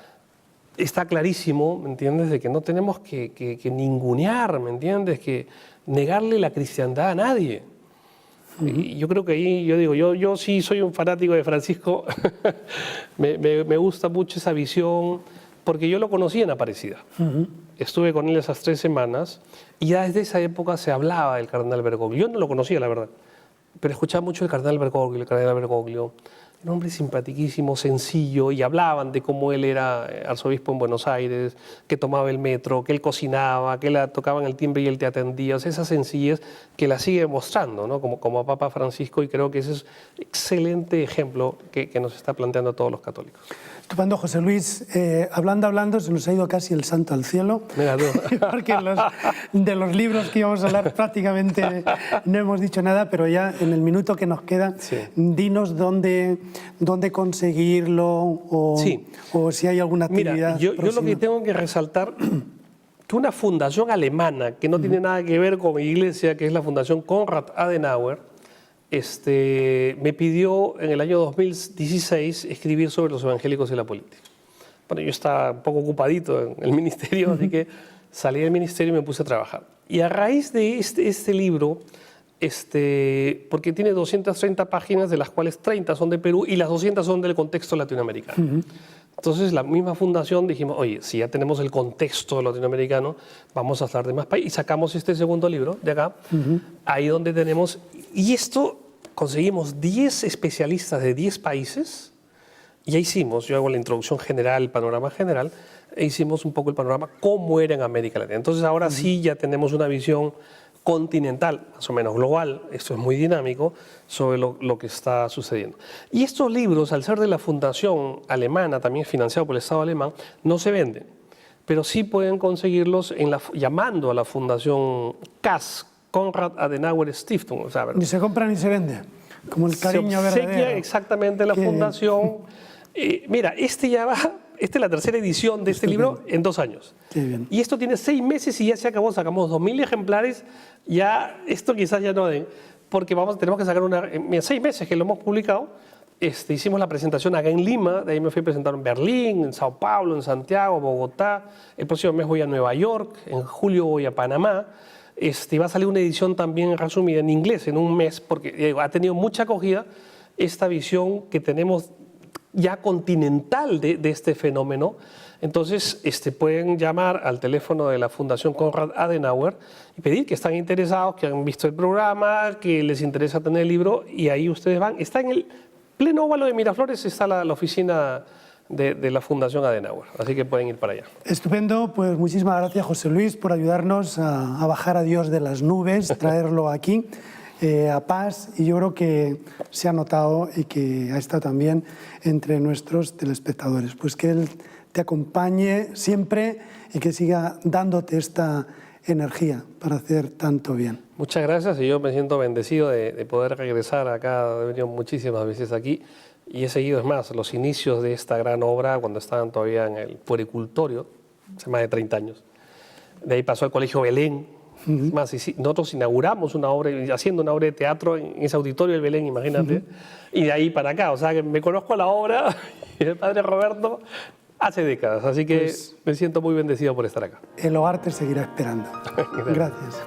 está clarísimo, ¿me entiendes?, de que no tenemos que ningunear, ¿me entiendes?, que negarle la cristiandad a nadie. Y yo creo que ahí, yo sí soy un fanático de Francisco, me gusta mucho esa visión, porque yo lo conocí en Aparecida. Estuve con él esas 3 semanas y ya desde esa época se hablaba del cardenal Bergoglio. Yo no lo conocía, la verdad, pero escuchaba mucho el cardenal Bergoglio, un hombre simpaticísimo, sencillo, y hablaban de cómo él era arzobispo en Buenos Aires, que tomaba el metro, que él cocinaba, que le tocaban el timbre y él te atendía. O sea, esa sencillez que la sigue mostrando, ¿no? Como Papa Francisco, y creo que ese es un excelente ejemplo que nos está planteando a todos los católicos. Estupendo, José Luis. Hablando, se nos ha ido casi el santo al cielo. Mira tú. Porque de los libros que íbamos a hablar prácticamente no hemos dicho nada, pero ya en el minuto que nos queda, Sí. dinos dónde conseguirlo o, Sí. o si hay alguna actividad. Mira, yo lo que tengo que resaltar que una fundación alemana que no tiene nada que ver con mi iglesia, que es la Fundación Konrad Adenauer, me pidió en el año 2016 escribir sobre los evangélicos y la política. Bueno, yo estaba un poco ocupadito en el ministerio, así que salí del ministerio y me puse a trabajar. Y a raíz de este libro, porque tiene 230 páginas, de las cuales 30 son de Perú y las 200 son del contexto latinoamericano. Entonces, la misma fundación dijimos, oye, si ya tenemos el contexto latinoamericano, vamos a hablar de más países. Y sacamos este segundo libro de acá, ahí donde tenemos... Y esto, conseguimos 10 especialistas de 10 países, y ya hicimos, yo hago la introducción general, el panorama general, e hicimos un poco el panorama cómo era en América Latina. Entonces, ahora sí ya tenemos una visión continental, más o menos global, esto es muy dinámico, sobre lo que está sucediendo. Y estos libros, al ser de la fundación alemana, también financiado por el Estado alemán, no se venden, pero sí pueden conseguirlos llamando a la fundación CAS, Konrad Adenauer Stiftung. O sea, Ni se compra ni se vende, como el cariño se obsequia verdadero. exactamente la fundación. Mira, ya va... Esta es la tercera edición de este libro en 2 años. Qué bien. Y esto tiene 6 meses y ya se acabó. Sacamos 2.000 ejemplares. Ya, esto quizás ya no den, porque tenemos que sacar mira, 6 meses que lo hemos publicado. Hicimos la presentación acá en Lima, de ahí me fui a presentar en Berlín, en Sao Paulo, en Santiago, Bogotá. El próximo mes voy a Nueva York, en julio voy a Panamá. Va a salir una edición también resumida en inglés en un mes, porque ha tenido mucha acogida esta visión que tenemos ya continental de este fenómeno. Entonces, pueden llamar al teléfono de la Fundación Konrad Adenauer y pedir que están interesados, que han visto el programa, que les interesa tener el libro, y ahí ustedes van. Está en el pleno óvalo de Miraflores, está la oficina de la Fundación Adenauer, así que pueden ir para allá. Estupendo, pues muchísimas gracias, José Luis, por ayudarnos a bajar a Dios de las nubes, traerlo aquí. A Paz, y yo creo que se ha notado y que ha estado también entre nuestros telespectadores. Pues que Él te acompañe siempre y que siga dándote esta energía para hacer tanto bien. Muchas gracias, y yo me siento bendecido de poder regresar acá. He venido muchísimas veces aquí y he seguido, es más, los inicios de esta gran obra cuando estaban todavía en el puericultorio, hace más de 30 años. De ahí pasó al Colegio Belén. Más, nosotros inauguramos una obra, haciendo una obra de teatro en ese auditorio del Belén, imagínate, y de ahí para acá. O sea, que me conozco la obra y el padre Roberto hace décadas, así que pues, me siento muy bendecido por estar acá. El hogar te seguirá esperando. Gracias.